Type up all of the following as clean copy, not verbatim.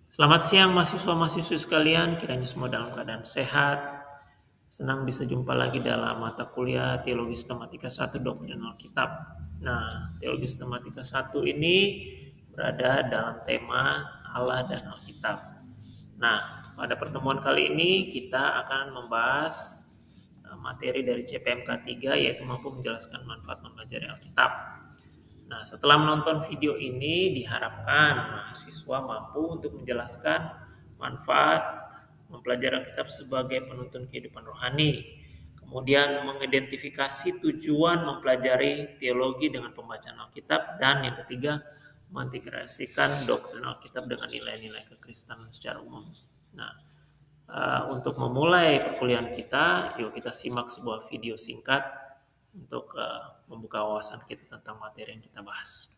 Selamat siang mahasiswa-mahasiswi sekalian, kiranya semua dalam keadaan sehat. Senang bisa jumpa lagi dalam mata kuliah Teologi Sistematika 1 Doktrin Alkitab. Nah, Teologi Sistematika 1 ini berada dalam tema Allah dan Alkitab. Nah, pada pertemuan kali ini kita akan membahas materi dari CPMK 3, yaitu mampu menjelaskan manfaat mempelajari Alkitab. Nah, setelah menonton video ini, diharapkan mahasiswa mampu untuk menjelaskan manfaat mempelajari Alkitab sebagai penuntun kehidupan rohani. Kemudian mengidentifikasi tujuan mempelajari teologi dengan pembacaan Alkitab. Dan yang ketiga, mengintegrasikan doktrin Alkitab dengan nilai-nilai kekristenan secara umum. Nah, untuk memulai perkuliahan kita, yuk kita simak sebuah video singkat untuk membuka wawasan kita tentang materi yang kita bahas.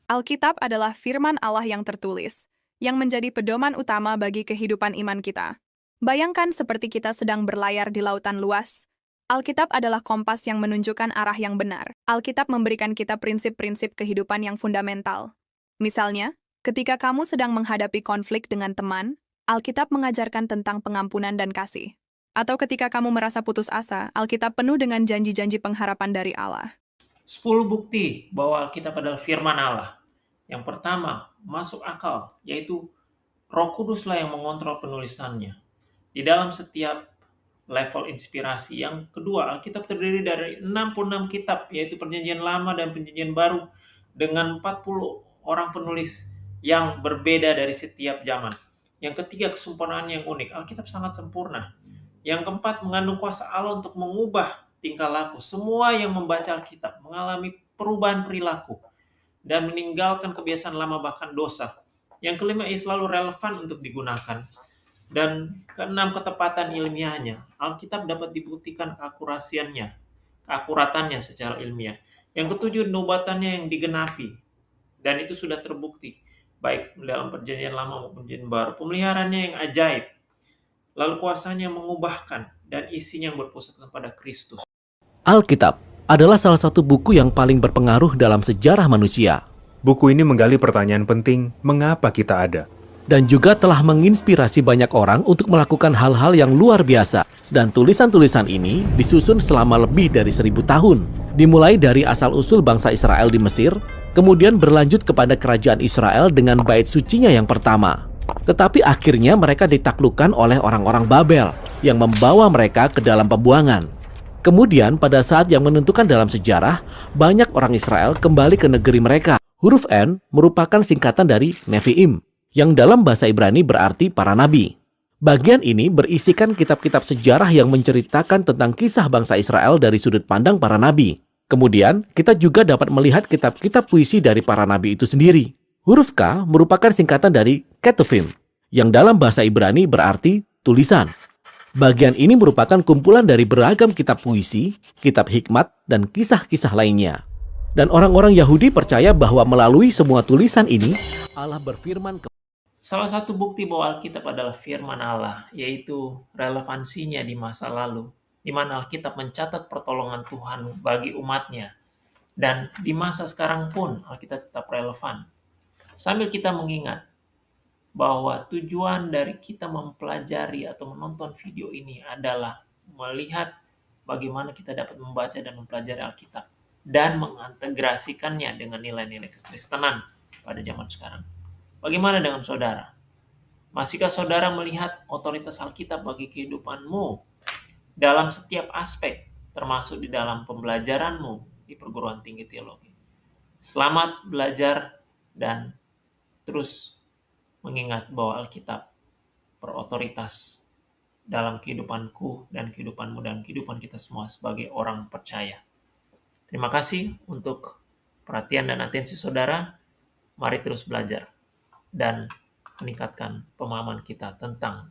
Alkitab adalah firman Allah yang tertulis, yang menjadi pedoman utama bagi kehidupan iman kita. Bayangkan seperti kita sedang berlayar di lautan luas. Alkitab adalah kompas yang menunjukkan arah yang benar. Alkitab memberikan kita prinsip-prinsip kehidupan yang fundamental. Misalnya, ketika kamu sedang menghadapi konflik dengan teman, Alkitab mengajarkan tentang pengampunan dan kasih. Atau ketika kamu merasa putus asa, Alkitab penuh dengan janji-janji pengharapan dari Allah. 10 bukti bahwa Alkitab adalah firman Allah. Yang pertama, masuk akal, yaitu Roh Kuduslah yang mengontrol penulisannya. Di dalam setiap level inspirasi. Yang kedua, Alkitab terdiri dari 66 kitab, yaitu Perjanjian Lama dan Perjanjian Baru, dengan 40 orang penulis yang berbeda dari setiap zaman. Yang ketiga, kesempurnaan yang unik. Alkitab sangat sempurna. Yang keempat, mengandung kuasa Allah untuk mengubah tingkah laku. Semua yang membaca Alkitab mengalami perubahan perilaku dan meninggalkan kebiasaan lama bahkan dosa. Yang kelima, ia selalu relevan untuk digunakan. Dan keenam, ketepatan ilmiahnya. Alkitab dapat dibuktikan keakuratannya secara ilmiah. Yang ketujuh, nubuatannya yang digenapi. Dan itu sudah terbukti, baik dalam Perjanjian Lama maupun Perjanjian Baru. Pemeliharaannya yang ajaib. Lalu kuasanya mengubahkan dan isinya yang berpusat kepada Kristus. Alkitab adalah salah satu buku yang paling berpengaruh dalam sejarah manusia. Buku ini menggali pertanyaan penting, mengapa kita ada? Dan juga telah menginspirasi banyak orang untuk melakukan hal-hal yang luar biasa. Dan tulisan-tulisan ini disusun selama lebih dari 1000 tahun. Dimulai dari asal-usul bangsa Israel di Mesir, kemudian berlanjut kepada kerajaan Israel dengan bait sucinya yang pertama. Tetapi akhirnya mereka ditaklukkan oleh orang-orang Babel yang membawa mereka ke dalam pembuangan. Kemudian pada saat yang menentukan dalam sejarah, banyak orang Israel kembali ke negeri mereka. Huruf N merupakan singkatan dari Nevi'im, yang dalam bahasa Ibrani berarti para nabi. Bagian ini berisikan kitab-kitab sejarah yang menceritakan tentang kisah bangsa Israel dari sudut pandang para nabi. Kemudian, kita juga dapat melihat kitab-kitab puisi dari para nabi itu sendiri. Huruf K merupakan singkatan dari Ketuvim, yang dalam bahasa Ibrani berarti tulisan. Bagian ini merupakan kumpulan dari beragam kitab puisi, kitab hikmat, dan kisah-kisah lainnya. Dan orang-orang Yahudi percaya bahwa melalui semua tulisan ini, Allah berfirman kepada. Salah satu bukti bahwa Alkitab adalah firman Allah, yaitu relevansinya di masa lalu, di mana Alkitab mencatat pertolongan Tuhan bagi umatnya. Dan di masa sekarang pun Alkitab tetap relevan. Sambil kita mengingat bahwa tujuan dari kita mempelajari atau menonton video ini adalah melihat bagaimana kita dapat membaca dan mempelajari Alkitab dan mengintegrasikannya dengan nilai-nilai kekristenan pada zaman sekarang. Bagaimana dengan saudara? Masihkah saudara melihat otoritas Alkitab bagi kehidupanmu dalam setiap aspek, termasuk di dalam pembelajaranmu di perguruan tinggi teologi? Selamat belajar dan terus mengingat bahwa Alkitab berotoritas dalam kehidupanku dan kehidupanmu dan kehidupan kita semua sebagai orang percaya. Terima kasih untuk perhatian dan atensi saudara. Mari terus belajar dan meningkatkan pemahaman kita tentang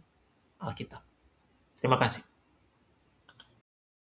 Alkitab. Terima kasih.